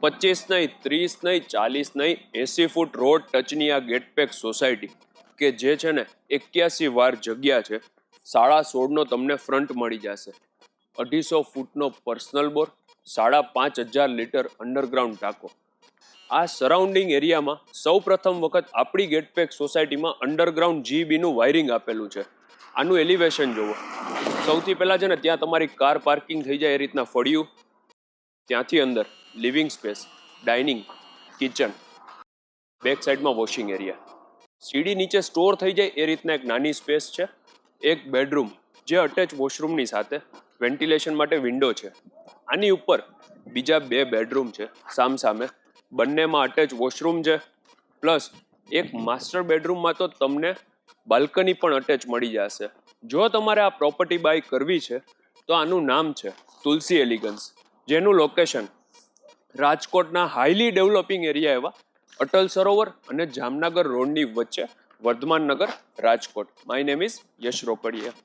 25 નહીં, 30 નહીં, 40 નહીં, 80 ફૂટ રોડ ટચની આ ગેટપેક સોસાયટી કે જે છે ને 81 વાર જગ્યા છે, 16.5નો તમને ફ્રન્ટ મળી જશે, 250 ફૂટનો પર્સનલ બોર, 5,500 લીટર અંડરગ્રાઉન્ડ ટાંકો. આ સરાઉન્ડિંગ એરિયામાં સૌ પ્રથમ વખત આપણી ગેટપેક સોસાયટીમાં અંડરગ્રાઉન્ડ જીબીનું વાયરિંગ આપેલું છે. આનું એલિવેશન જુઓ. સૌથી પહેલાં છે ને ત્યાં તમારી કાર પાર્કિંગ થઈ જાય એ રીતના ફળિયું, ત્યાંથી અંદર living space, dining, kitchen, back સાઈડમાં વોશિંગ એરિયા, સીડી નીચે સ્ટોર થઈ જાય એ રીતના એક નાની સ્પેસ છે, એક બેડરૂમ જે અટેચ વોશરૂમની સાથે વેન્ટિલેશન માટે વિન્ડો છે. આની ઉપર બીજા 2 બેડરૂમ છે સામસામે, બંનેમાં અટેચ વોશરૂમ છે, પ્લસ એક માસ્ટર બેડરૂમમાં તો તમને બાલ્કની પણ અટેચ મળી જશે. જો તમારે આ પ્રોપર્ટી બાય કરવી છે તો આનું નામ છે તુલસી એલિગન્સ, જેનું લોકેશન રાજકોટના હાઈલી ડેવલપિંગ એરિયા એવા અટલ સરોવર અને જામનગર રોડની વચ્ચે, Vardhman Nagar, Rajkot. My name is Yash Rokadiya.